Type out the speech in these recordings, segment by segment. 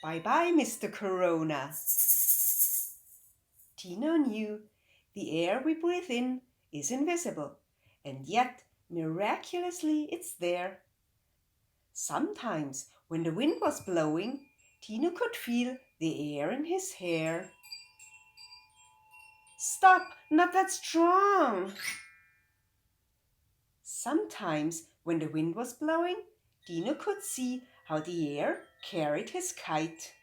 Bye-bye, Mr. Corona. Tino knew the air we breathe in is invisible, and yet miraculously it's there. Sometimes when the wind was blowing, Tino could feel the air in his hair. Stop, not that strong. Sometimes when the wind was blowing, Tino could see how the air carried his kite.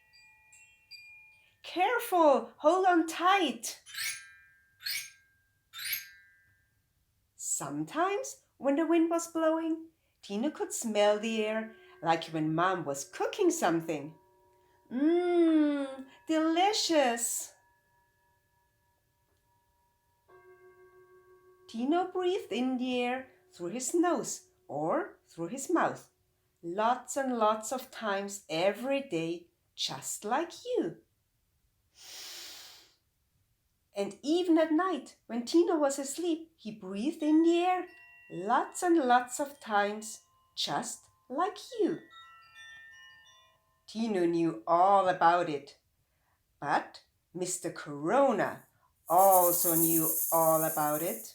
Careful, hold on tight. Sometimes when the wind was blowing, Tino could smell the air like when Mom was cooking something. Mmm, delicious. Tino breathed in the air through his nose or through his mouth, lots and lots of times every day, just like you. And even at night, when Tino was asleep, he breathed in the air lots and lots of times, just like you. Tino knew all about it, but Mr. Corona also knew all about it.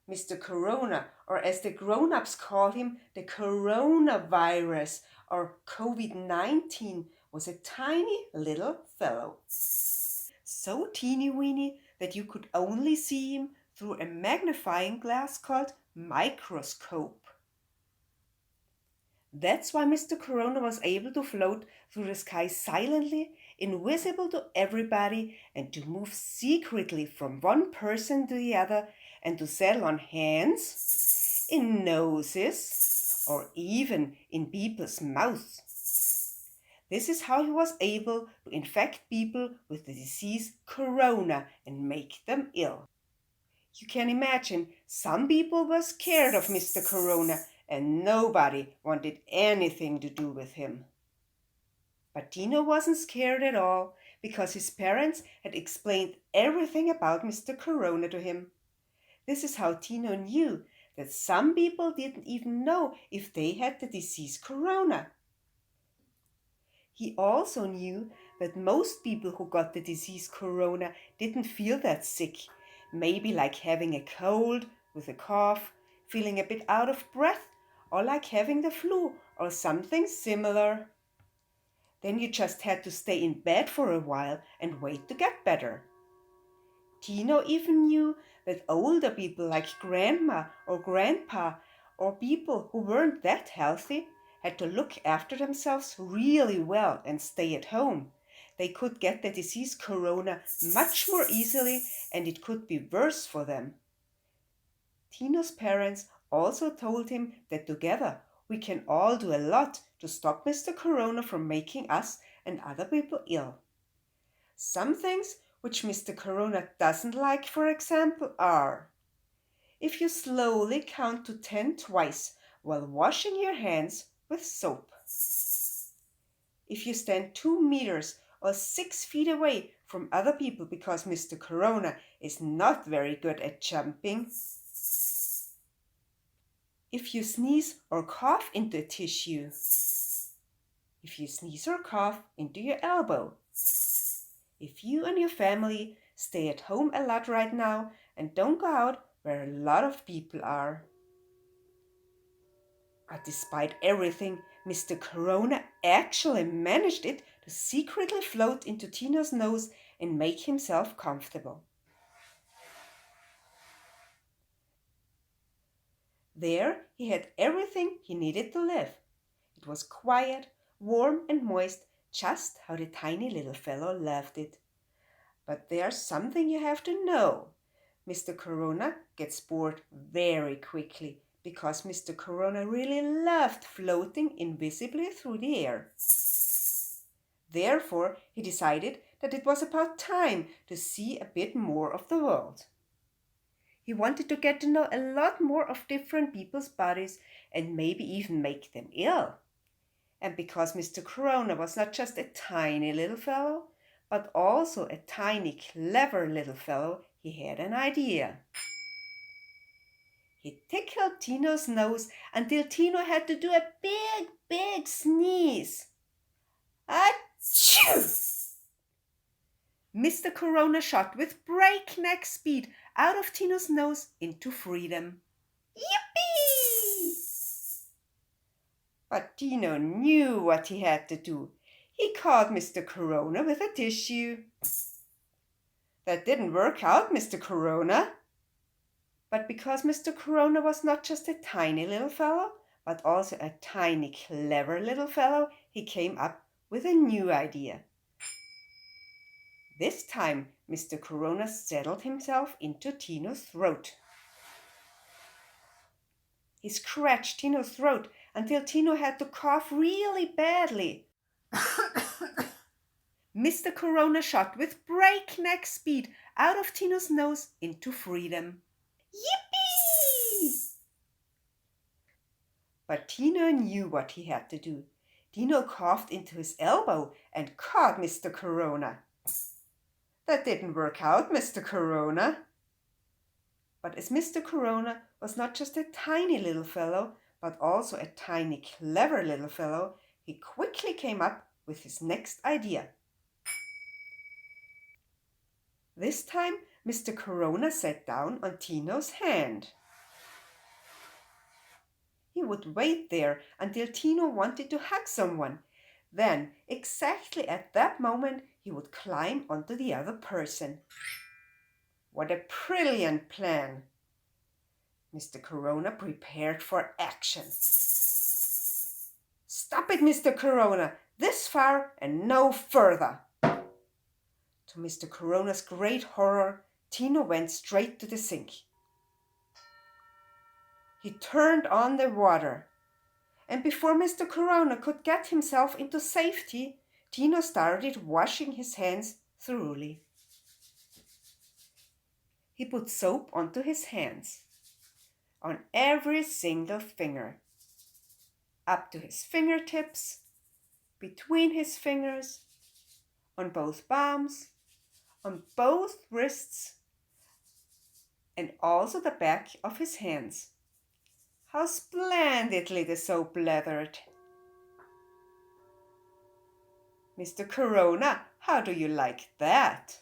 Mr. Corona, or as the grown-ups call him, the coronavirus or COVID-19, was a tiny little fellow. So teeny-weeny that you could only see him through a magnifying glass called microscope. That's why Mr. Corona was able to float through the sky silently, invisible to everybody, and to move secretly from one person to the other, and to settle on hands, in noses, or even in people's mouths. This is how he was able to infect people with the disease corona and make them ill. You can imagine, some people were scared of Mr. Corona and nobody wanted anything to do with him. But Tino wasn't scared at all because his parents had explained everything about Mr. Corona to him. This is how Tino knew that some people didn't even know if they had the disease corona. He also knew that most people who got the disease corona didn't feel that sick, maybe like having a cold with a cough, feeling a bit out of breath, or like having the flu or something similar. Then you just had to stay in bed for a while and wait to get better. Tino even knew that older people like grandma or grandpa or people who weren't that healthy had to look after themselves really well and stay at home. They could get the disease corona much more easily and it could be worse for them. Tino's parents also told him that together we can all do a lot to stop Mr. Corona from making us and other people ill. Some things which Mr. Corona doesn't like, for example, are: if you slowly count to 10 twice while washing your hands with soap. If you stand 2 meters or 6 feet away from other people because Mr. Corona is not very good at jumping. If you sneeze or cough into a tissue. If you sneeze or cough into your elbow. If you and your family stay at home a lot right now and don't go out where a lot of people are. But despite everything, Mr. Corona actually managed it to secretly float into Tino's nose and make himself comfortable. There he had everything he needed to live. It was quiet, warm and moist, just how the tiny little fellow loved it. But there's something you have to know. Mr. Corona gets bored very quickly because Mr. Corona really loved floating invisibly through the air. Therefore, he decided that it was about time to see a bit more of the world. He wanted to get to know a lot more of different people's bodies and maybe even make them ill. And because Mr. Corona was not just a tiny little fellow, but also a tiny, clever little fellow, he had an idea. He tickled Tino's nose until Tino had to do a big, big sneeze. Shoo! Mr. Corona shot with breakneck speed out of Tino's nose into freedom. Yippee! But Tino knew what he had to do. He caught Mr. Corona with a tissue. That didn't work out, Mr. Corona. But because Mr. Corona was not just a tiny little fellow, but also a tiny, clever little fellow, he came up with a new idea. This time, Mr. Corona settled himself into Tino's throat. He scratched Tino's throat until Tino had to cough really badly. Mr. Corona shot with breakneck speed out of Tino's nose into freedom. Yippee! But Tino knew what he had to do. Tino coughed into his elbow and caught Mr. Corona. That didn't work out, Mr. Corona. But as Mr. Corona was not just a tiny little fellow, but also a tiny, clever little fellow, he quickly came up with his next idea. This time, Mr. Corona sat down on Tino's hand. He would wait there until Tino wanted to hug someone. Then, exactly at that moment, he would climb onto the other person. What a brilliant plan! Mr. Corona prepared for action. Stop it, Mr. Corona! This far and no further! To Mr. Corona's great horror, Tino went straight to the sink. He turned on the water, and before Mr. Corona could get himself into safety, Tino started washing his hands thoroughly. He put soap onto his hands, on every single finger, up to his fingertips, between his fingers, on both palms, on both wrists, and also the back of his hands. How splendidly the soap lathered! Mr. Corona, how do you like that?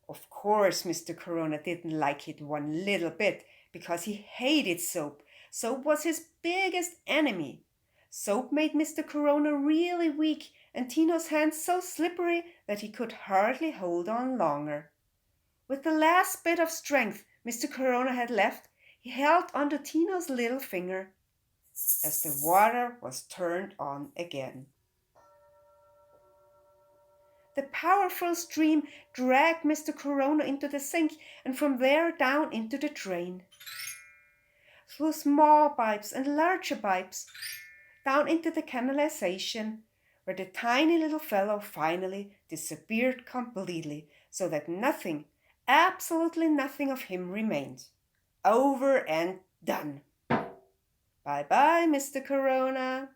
Of course, Mr. Corona didn't like it one little bit because he hated soap. Soap was his biggest enemy. Soap made Mr. Corona really weak and Tino's hands so slippery that he could hardly hold on longer. With the last bit of strength Mr. Corona had left, he held onto Tino's little finger as the water was turned on again. The powerful stream dragged Mr. Corona into the sink and from there down into the drain. Through small pipes and larger pipes, down into the canalization, where the tiny little fellow finally disappeared completely, so that nothing, absolutely nothing of him remained. Over and done. Bye-bye, Mr. Corona.